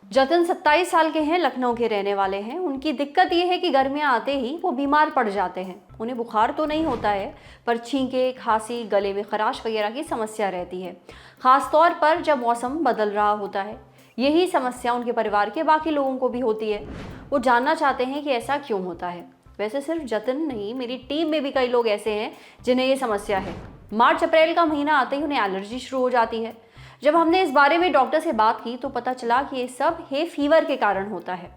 जतिन 27 साल के हैं, लखनऊ के रहने वाले हैं। उनकी दिक्कत ये है कि गर्मियाँ आते ही वो बीमार पड़ जाते हैं। उन्हें बुखार तो नहीं होता है, पर छींके, खांसी, गले में खराश वगैरह की समस्या रहती है, खास तौर पर जब मौसम बदल रहा होता है। यही समस्या उनके परिवार के बाकी लोगों को भी होती है। वो जानना चाहते हैं कि ऐसा क्यों होता है। वैसे सिर्फ जतिन नहीं, मेरी टीम में भी कई लोग ऐसे हैं जिन्हें ये समस्या है। मार्च अप्रैल का महीना आते ही उन्हें एलर्जी शुरू हो जाती है। जब हमने इस बारे में डॉक्टर से बात की तो पता चला कि ये सब हे फीवर के कारण होता है।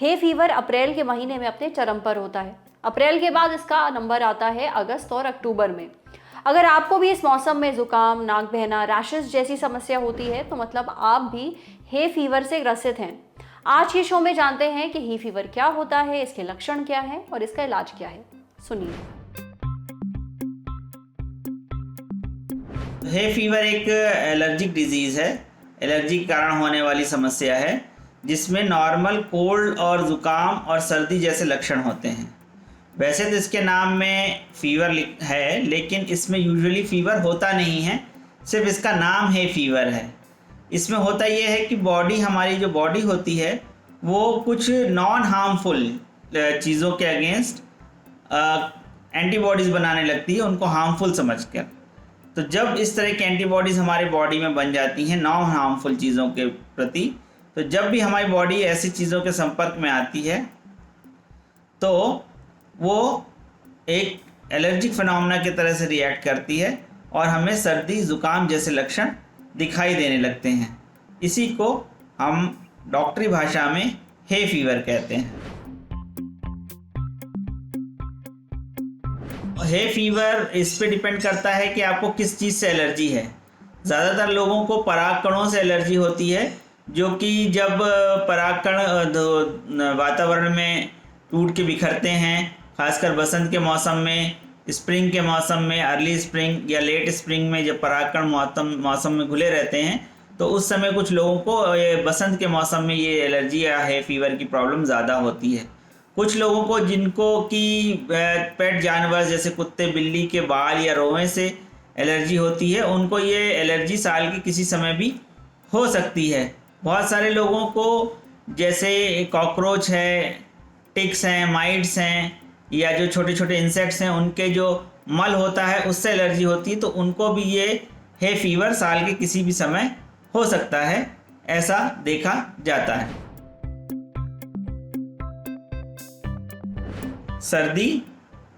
हे फीवर अप्रैल के महीने में अपने चरम पर होता है। अप्रैल के बाद इसका नंबर आता है अगस्त और अक्टूबर में। अगर आपको भी इस मौसम में जुकाम, नाक बहना, रैशेस जैसी समस्या होती है तो मतलब आप भी हे फीवर से ग्रसित हैं। आज के शो में जानते हैं कि हे फीवर क्या होता है, इसके लक्षण क्या है और इसका इलाज क्या है। सुनिए। हे फीवर एक एलर्जिक डिजीज़ है, एलर्जी के कारण होने वाली समस्या है, जिसमें नॉर्मल कोल्ड और ज़ुकाम और सर्दी जैसे लक्षण होते हैं। वैसे तो इसके नाम में फ़ीवर है, लेकिन इसमें यूजुअली फ़ीवर होता नहीं है, सिर्फ इसका नाम हे फीवर है। इसमें होता ये है कि हमारी जो बॉडी होती है वो कुछ नॉन हार्मफुल चीज़ों के अगेंस्ट एंटीबॉडीज़ बनाने लगती है, उनको हार्मफुल समझकर। तो जब इस तरह की एंटीबॉडीज़ हमारे बॉडी में बन जाती हैं नॉन हार्मफुल चीज़ों के प्रति, तो जब भी हमारी बॉडी ऐसी चीज़ों के संपर्क में आती है तो वो एक एलर्जिक फिनोमेना की तरह से रिएक्ट करती है और हमें सर्दी, ज़ुकाम जैसे लक्षण दिखाई देने लगते हैं। इसी को हम डॉक्टरी भाषा में हे फीवर कहते हैं। हे फीवर इस पे डिपेंड करता है कि आपको किस चीज़ से एलर्जी है। ज़्यादातर लोगों को परागकणों से एलर्जी होती है, जो कि जब परागकण वातावरण में टूट के बिखरते हैं, खासकर बसंत के मौसम में, स्प्रिंग के मौसम में, अर्ली स्प्रिंग या लेट स्प्रिंग में जब परागकण मौसम में घुले रहते हैं, तो उस समय कुछ लोगों को बसंत के मौसम में ये एलर्जी या हे फीवर की प्रॉब्लम ज़्यादा होती है। कुछ लोगों को जिनको कि पेट जानवर जैसे कुत्ते, बिल्ली के बाल या रोए से एलर्जी होती है, उनको ये एलर्जी साल के किसी समय भी हो सकती है। बहुत सारे लोगों को जैसे कॉकरोच है, टिक्स हैं, माइट्स हैं, या जो छोटे छोटे इंसेक्ट्स हैं उनके जो मल होता है उससे एलर्जी होती है, तो उनको भी ये हे फीवर साल के किसी भी समय हो सकता है, ऐसा देखा जाता है। सर्दी,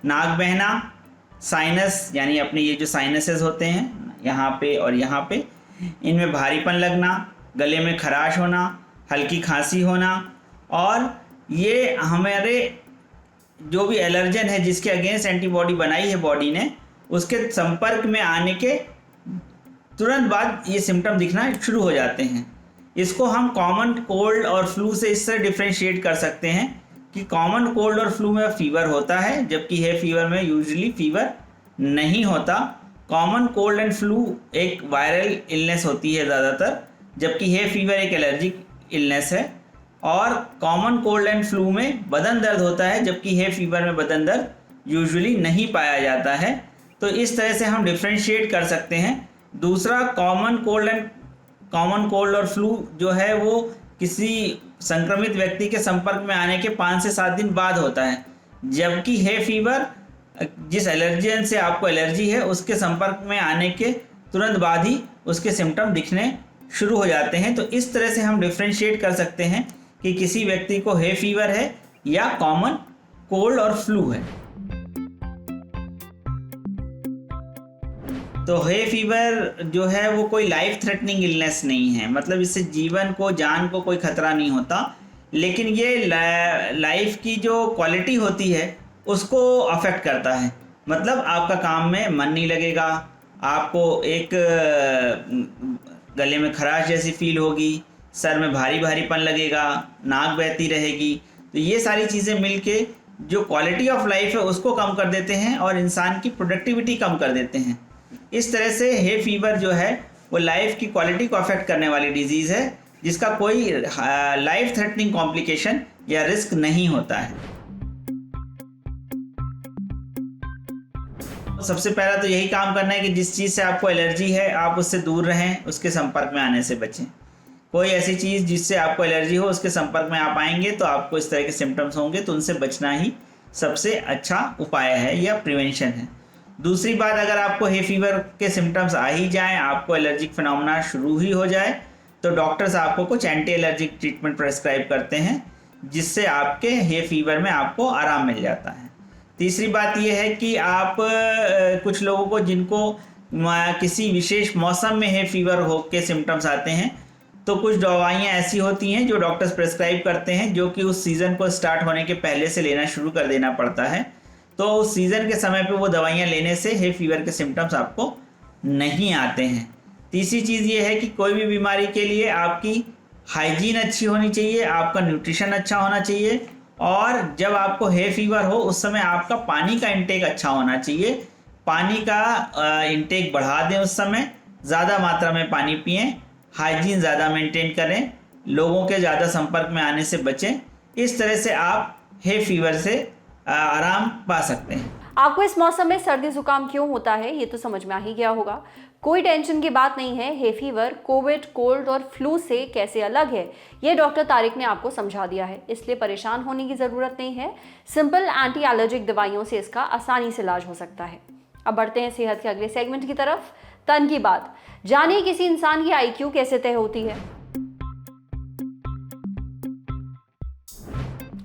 नाक बहना, साइनस यानी अपने ये जो साइनसेस होते हैं यहाँ पे और यहाँ पे, इनमें भारीपन लगना, गले में खराश होना, हल्की खांसी होना, और ये हमारे जो भी एलर्जन है जिसके अगेंस्ट एंटीबॉडी बनाई है बॉडी ने, उसके संपर्क में आने के तुरंत बाद ये सिम्टम दिखना शुरू हो जाते हैं। इसको हम कॉमन कोल्ड और फ्लू से इस तरह डिफ्रेंशिएट कर सकते हैं कि कॉमन कोल्ड और फ्लू में फीवर होता है, जबकि हे फीवर में यूजुअली फीवर नहीं होता। कॉमन कोल्ड एंड फ्लू एक वायरल इलनेस होती है ज़्यादातर, जबकि हे फीवर एक एलर्जिक इलनेस है। और कॉमन कोल्ड एंड फ्लू में बदन दर्द होता है, जबकि हे फीवर में बदन दर्द यूजुअली नहीं पाया जाता है। तो इस तरह से हम डिफ्रेंशिएट कर सकते हैं। दूसरा, कॉमन कोल्ड और फ्लू जो है वो किसी संक्रमित व्यक्ति के संपर्क में आने के 5 से 7 दिन बाद होता है, जबकि हे फीवर जिस एलर्जन से आपको एलर्जी है उसके संपर्क में आने के तुरंत बाद ही उसके सिम्टम दिखने शुरू हो जाते हैं। तो इस तरह से हम डिफ्रेंशिएट कर सकते हैं कि किसी व्यक्ति को हे फीवर है या कॉमन कोल्ड और फ्लू है। तो हे फीवर जो है वो कोई लाइफ थ्रेटनिंग इलनेस नहीं है, मतलब इससे जीवन को, जान को कोई खतरा नहीं होता, लेकिन ये लाइफ की जो क्वालिटी होती है उसको अफेक्ट करता है। मतलब आपका काम में मन नहीं लगेगा, आपको एक गले में खराश जैसी फील होगी, सर में भारी भारीपन लगेगा, नाक बहती रहेगी। तो ये सारी चीज़ें मिलके जो क्वालिटी ऑफ लाइफ है उसको कम कर देते हैं और इंसान की प्रोडक्टिविटी कम कर देते हैं। इस तरह से हे फीवर जो है वो लाइफ की क्वालिटी को अफेक्ट करने वाली डिजीज़ है, जिसका कोई लाइफ थ्रेटनिंग कॉम्प्लिकेशन या रिस्क नहीं होता है। सबसे पहला तो यही काम करना है कि जिस चीज़ से आपको एलर्जी है आप उससे दूर रहें, उसके संपर्क में आने से बचें। कोई ऐसी चीज़ जिससे आपको एलर्जी हो उसके संपर्क में आप आएंगे तो आपको इस तरह के सिम्टम्स होंगे, तो उनसे बचना ही सबसे अच्छा उपाय है या प्रिवेंशन है। दूसरी बात, अगर आपको हे फीवर के सिम्टम्स आ ही जाएं, आपको एलर्जिक फिनोमेना शुरू ही हो जाए, तो डॉक्टर्स आपको कुछ एंटी एलर्जिक ट्रीटमेंट प्रेस्क्राइब करते हैं जिससे आपके हे फीवर में आपको आराम मिल जाता है। तीसरी बात यह है कि आप कुछ लोगों को जिनको किसी विशेष मौसम में हे फीवर हो के सिम्टम्स आते हैं, तो कुछ दवाइयाँ ऐसी होती हैं जो डॉक्टर्स प्रेस्क्राइब करते हैं जो कि उस सीज़न को स्टार्ट होने के पहले से लेना शुरू कर देना पड़ता है। तो उस सीज़न के समय पे वो दवाइयाँ लेने से हे फीवर के सिम्टम्स आपको नहीं आते हैं। तीसरी चीज़ ये है कि कोई भी बीमारी के लिए आपकी हाइजीन अच्छी होनी चाहिए, आपका न्यूट्रिशन अच्छा होना चाहिए, और जब आपको हे फीवर हो उस समय आपका पानी का इंटेक अच्छा होना चाहिए। पानी का इंटेक बढ़ा दें, उस समय ज़्यादा मात्रा में पानी पिएं, हाइजीन ज़्यादा मेंटेन करें, लोगों के ज़्यादा संपर्क में आने से बचें। इस तरह से आप हे फीवर से आराम पा सकते हैं। आपको इस मौसम में सर्दी जुकाम क्यों होता है ये तो समझ में आ ही गया होगा। कोई टेंशन की बात नहीं है। हे फीवर कोविड, कोल्ड और फ्लू से कैसे अलग है ये डॉक्टर तारिक ने आपको समझा दिया है, इसलिए परेशान होने की ज़रूरत नहीं है। सिंपल एंटी एलर्जिक दवाइयों से इसका आसानी से इलाज हो सकता है। अब बढ़ते हैं सेहत के अगले सेगमेंट की तरफ, तन की बात। जानिए किसी इंसान की आईक्यू कैसे तय होती है।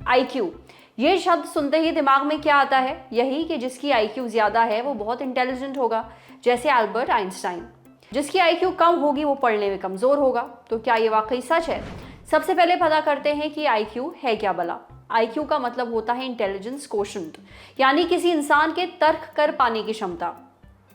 आईक्यू, ये शब्द सुनते ही दिमाग में क्या आता है? यही कि जिसकी आईक्यू ज्यादा है वो बहुत इंटेलिजेंट होगा, जैसे अल्बर्ट आइंस्टाइन। जिसकी आईक्यू कम होगी वो पढ़ने में कमजोर होगा। तो क्या ये वाकई सच है? सबसे पहले पता करते हैं कि आईक्यू है क्या भला। आईक्यू का मतलब होता है इंटेलिजेंस कोशेंट, यानी किसी इंसान के तर्क कर पाने की क्षमता।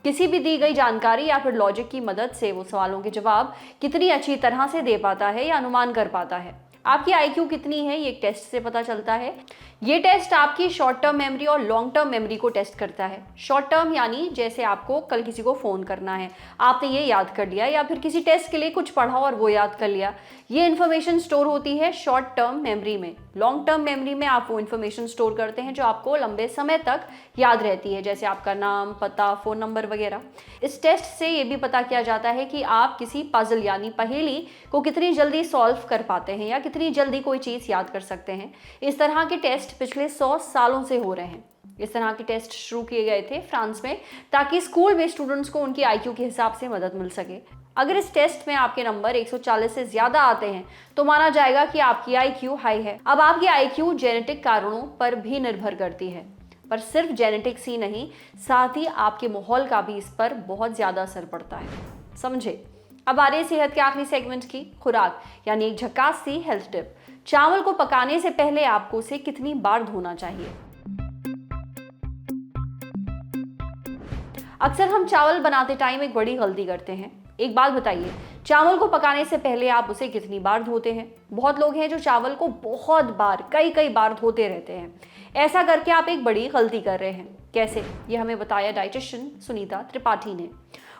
किसी भी दी गई जानकारी या फिर लॉजिक की मदद से वो सवालों के जवाब कितनी अच्छी तरह से दे पाता है या अनुमान कर पाता है। आपकी आईक्यू कितनी है ये एक टेस्ट से पता चलता है। ये टेस्ट आपकी शॉर्ट टर्म मेमोरी और लॉन्ग टर्म मेमोरी को टेस्ट करता है। शॉर्ट टर्म यानी जैसे आपको कल किसी को फ़ोन करना है, आपने ये याद कर लिया, या फिर किसी टेस्ट के लिए कुछ पढ़ा और वो याद कर लिया। ये इन्फॉर्मेशन स्टोर होती है शॉर्ट टर्म मेमोरी में। लॉन्ग टर्म मेमोरी में आप वो इन्फॉर्मेशन स्टोर करते हैं जो आपको लंबे समय तक याद रहती है, जैसे आपका नाम, पता, फ़ोन नंबर वगैरह। इस टेस्ट से ये भी पता किया जाता है कि आप किसी पजल यानी पहेली को कितनी जल्दी सॉल्व कर पाते हैं या कितनी जल्दी कोई चीज़ याद कर सकते हैं। इस तरह के टेस्ट पिछले 100 सालों से हो रहे हैं। इस तरह के टेस्ट शुरू किए गए थे फ्रांस में, ताकि स्कूल में स्टूडेंट्स को उनकी आईक्यू के हिसाब से मदद मिल सके। अगर इस टेस्ट में आपके नंबर 140 से ज़्यादा आते हैं तो माना जाएगा कि आपकी आईक्यू हाई है। अब आपकी आईक्यू जेनेटिक कारणों पर भी निर्भर करती है, पर सिर्फ जेनेटिक्स ही नहीं, साथ ही आपके माहौल का भी इस पर बहुत ज़्यादा असर पड़ता है। समझे? अब आ रही सेहत के आखिरी सेगमेंट की, खुराक, यानी एक झकास सी हेल्थ टिप। चावल को पकाने से पहले आपको उसे कितनी बार धोना चाहिए? अक्सर हम चावल बनाते टाइम एक बड़ी गलती करते हैं। एक बात बताइए, चावल को पकाने से पहले आप उसे कितनी बार धोते हैं? बहुत लोग हैं जो चावल को बहुत बार, कई बार धोते रहते हैं। ऐसा करके आप एक बड़ी गलती कर रहे हैं। कैसे? ये हमें बताया डाइटिशियन सुनीता त्रिपाठी ने।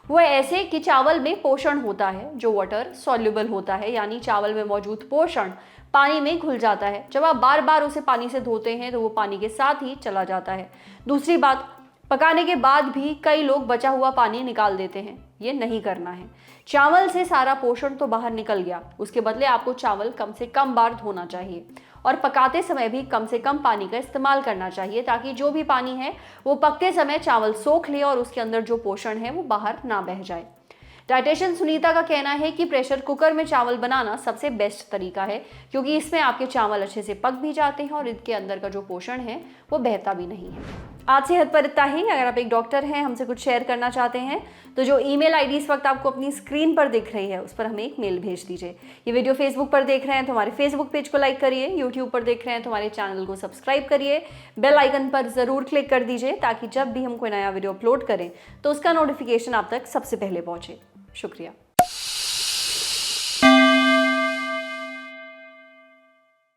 वो ऐसे कि चावल में पोषण होता है जो वाटर सॉल्युबल होता है, यानी चावल में मौजूद पोषण पानी में घुल जाता है। जब आप बार बार उसे पानी से धोते हैं तो वो पानी के साथ ही चला जाता है। दूसरी बात, पकाने के बाद भी कई लोग बचा हुआ पानी निकाल देते हैं। ये नहीं करना है। चावल से सारा पोषण तो बाहर निकल गया, उसके बदले आपको चावल कम से कम बार धोना चाहिए और पकाते समय भी कम से कम पानी का इस्तेमाल करना चाहिए, ताकि जो भी पानी है वो पकते समय चावल सोख ले और उसके अंदर जो पोषण है वो बाहर ना बह जाए। डाइटिशियन सुनीता का कहना है कि प्रेशर कुकर में चावल बनाना सबसे बेस्ट तरीका है, क्योंकि इसमें आपके चावल अच्छे से पक भी जाते हैं और इनके अंदर का जो पोषण है वो बहता भी नहीं है। आज सेहत पर इतना ही। अगर आप एक डॉक्टर हैं, हमसे कुछ शेयर करना चाहते हैं, तो जो ईमेल आईडी इस वक्त आपको अपनी स्क्रीन पर दिख रही है उस पर हमें एक मेल भेज दीजिए। ये वीडियो फेसबुक पर देख रहे हैं तो हमारे फेसबुक पेज को लाइक करिए, यूट्यूब पर देख रहे हैं तो हमारे चैनल को सब्सक्राइब करिए, बेल आइकन पर ज़रूर क्लिक कर दीजिए, ताकि जब भी हम कोई नया वीडियो अपलोड करें तो उसका नोटिफिकेशन आप तक सबसे पहले पहुँचे। शुक्रिया।